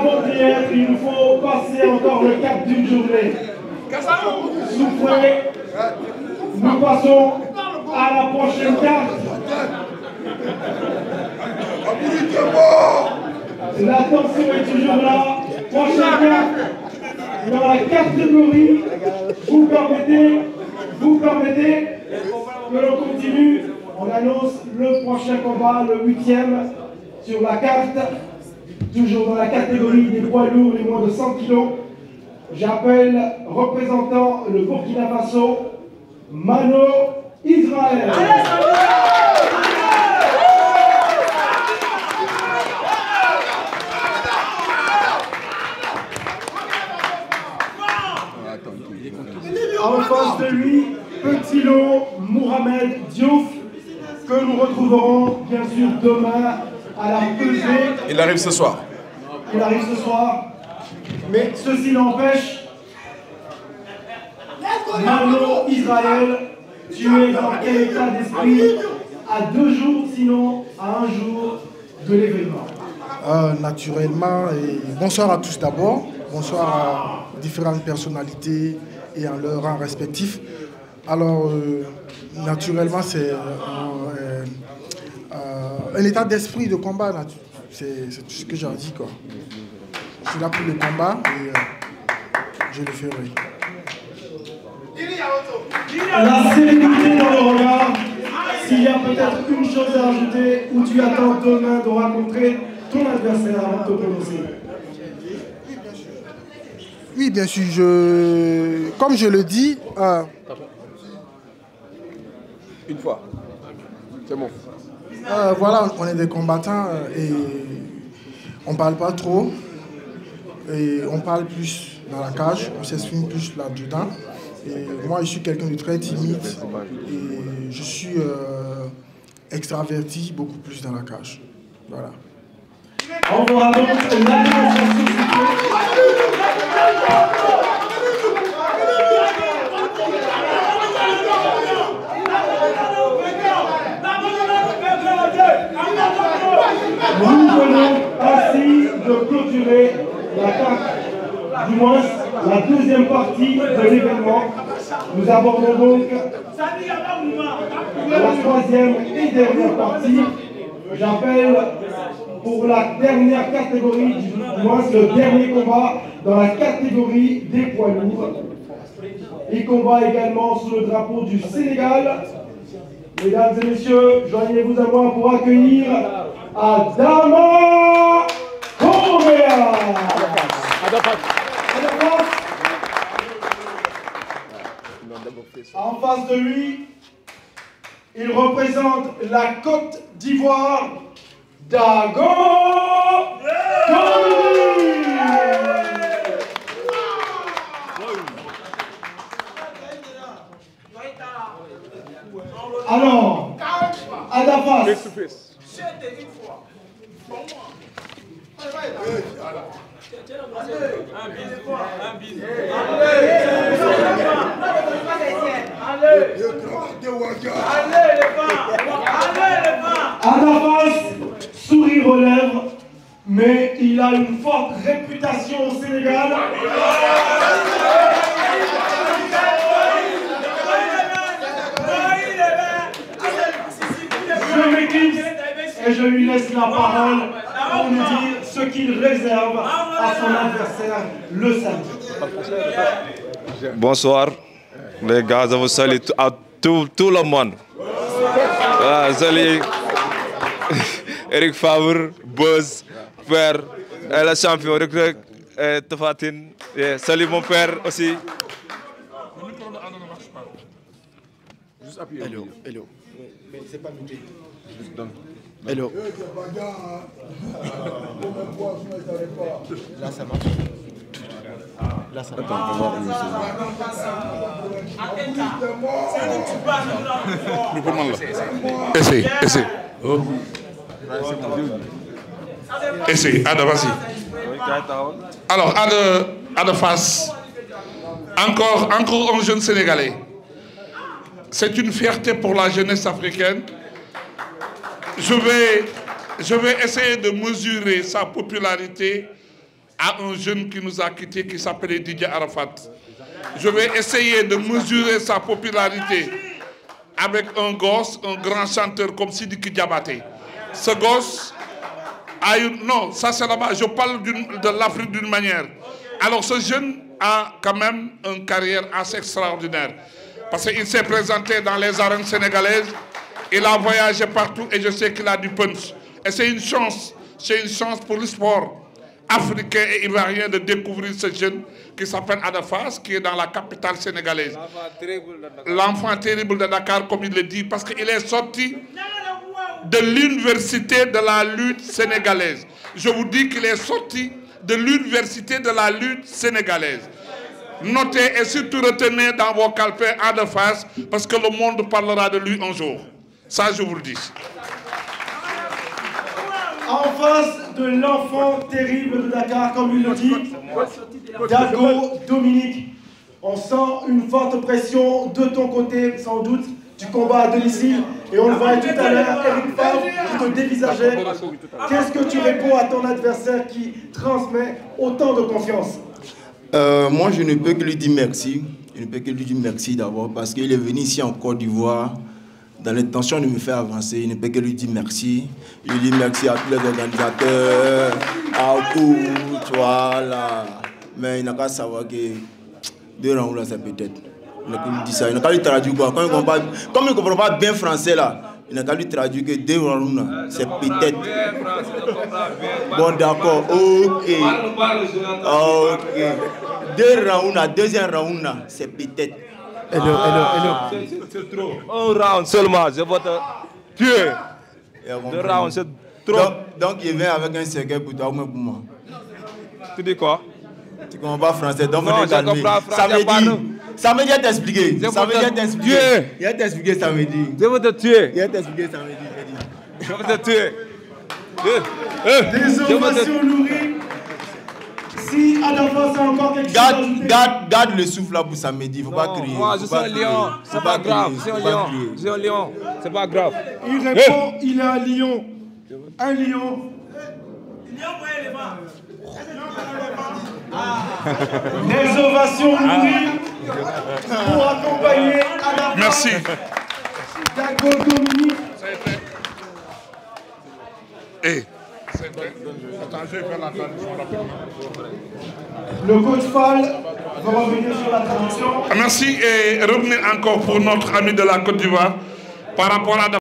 pour y être, il nous faut passer encore le cap d'une journée. Soufflez, nous passons à la prochaine carte. La tension est toujours là. Prochaine carte. Dans la catégorie, vous permettez que l'on continue. On annonce le prochain combat, le 8e, sur la carte. Toujours dans la catégorie des poids lourds, les moins de 100 kg. J'appelle représentant le Burkina Faso, Mano Israël. En face de lui, Petit Lot Mohamed Diouf, que nous retrouverons bien sûr demain à la pesée. Il arrive ce soir. Il arrive ce soir. Mais ceci n'empêche, Mano Israël, tu es dans quel état d'esprit à 2 jours, sinon à 1 jour de l'événement? Naturellement, et bonsoir à tous d'abord. Bonsoir à différentes personnalités et en leur rang respectif. Alors, naturellement, c'est un état d'esprit de combat. C'est tout ce que j'en dis, quoi. Je suis là pour le combat et je le ferai. La sérénité dans le regard. S'il y a peut-être une chose à ajouter, où tu attends demain de rencontrer ton adversaire avant de te prononcer. Oui, bien sûr. Comme je le dis... Une fois. C'est bon. Voilà, on est des combattants et on ne parle pas trop. Et on parle plus dans la cage, on s'exprime plus là-dedans. Et moi, je suis quelqu'un de très timide et je suis extraverti beaucoup plus dans la cage. Voilà. On verra donc la démonstration. Nous venons ainsi de clôturer la carte, du moins la deuxième partie de l'événement. Nous abordons donc la troisième et dernière partie. J'appelle pour la dernière catégorie, du moins le dernier combat dans la catégorie des poids lourds. Il combat également sous le drapeau du Sénégal. Mesdames et messieurs, joignez-vous à moi pour accueillir Adama Correa. En face de lui, il représente la Côte d'Ivoire, Dago Dominique. Alors, Adafas. Adafas, sourire aux lèvres, mais il a une forte réputation au Sénégal. Je m'éclipse et je lui laisse la parole pour nous dire ce qu'il réserve à son adversaire le samedi. Bonsoir, les gars, je vous salue à tout le monde. Salut Eric Favre, Buzz, Père, le champion, et Tafatine. Salut mon père aussi. Juste appuyer. Hello, hello. Mais c'est pas muté. Juste donne. Hello. Là, ça marche. Là, ça marche. Attends, on va voir où c'est. Essaye, essaye. Oh. Essaye, Ada, vas-y. Alors, Ada Fass, encore un jeune Sénégalais. C'est une fierté pour la jeunesse africaine. Je vais essayer de mesurer sa popularité à un jeune qui nous a quittés, qui s'appelait Didier Arafat. Je vais essayer de mesurer sa popularité avec un gosse, un grand chanteur comme Sidiki Diabaté. Ce gosse a une... Non, ça c'est là-bas, je parle de l'Afrique d'une manière. Alors ce jeune a quand même une carrière assez extraordinaire. Parce qu'il s'est présenté dans les arènes sénégalaises, il a voyagé partout et je sais qu'il a du punch. Et c'est une chance pour le sport africain et ivoirien de découvrir ce jeune qui s'appelle Ada Fass, qui est dans la capitale sénégalaise. L'enfant terrible de Dakar, comme il le dit, parce qu'il est sorti de l'université de la lutte sénégalaise. Je vous dis qu'il est sorti de l'université de la lutte sénégalaise. Notez et surtout retenez dans vos calepins Ada Fass, parce que le monde parlera de lui un jour. Ça, je vous le dis. En face de l'enfant terrible de Dakar, comme il le dit, Dago Dominique, on sent une forte pression de ton côté, sans doute, du combat à domicile. Et on le voit tout à l'heure, Eric Favre qui te dévisageait. Qu'est-ce que tu réponds à ton adversaire qui transmet autant de confiance? Moi, je ne peux que lui dire merci. Je ne peux que lui dire merci d'abord parce qu'il est venu ici en Côte d'Ivoire dans l'intention de me faire avancer. Je ne peux que lui dire merci. Je lui dis merci à tous les organisateurs, à Oku, voilà. Mais il n'a qu'à savoir que 2 rounds là, c'est peut-être. Il n'a qu'à lui dire ça. Il n'a qu'à lui traduire quoi. Comme il ne comprend pas bien français là, il n'a qu'à lui traduire que 2 rounds là, c'est peut-être. Bon, d'accord, ok. Ok. 2 rounds là, deuxième round là, c'est peut-être. C'est trop. 1 round seulement, je vais te tuer. 2 rounds, c'est trop. Donc il vient avec un cercueil pour toi ou même pour moi. Tu dis quoi? Tu comprends pas français, donc non, je comprends français. Samedi, il va t'expliquer. Samedi, il va t'expliquer. Il va t'expliquer samedi. Je vais te tuer. Il va t'expliquer samedi. Je vais te tuer. Des ovations nourries. Si Ada Fass a encore quelque chose à ajouter. Garde le souffle là pour samedi, il ne faut pas crier. Moi, je suis un lion, c'est pas grave. Je suis un lion, c'est pas grave. Il répond, il est un lion. Un lion. Des ovations nourries pour accompagner Ada Fass. Merci. Dago Dominique. Attends, je vais faire la traduction rapidement. Le coach Fall va revenir sur la traduction. Merci et revenez encore pour notre ami de la Côte d'Ivoire par rapport à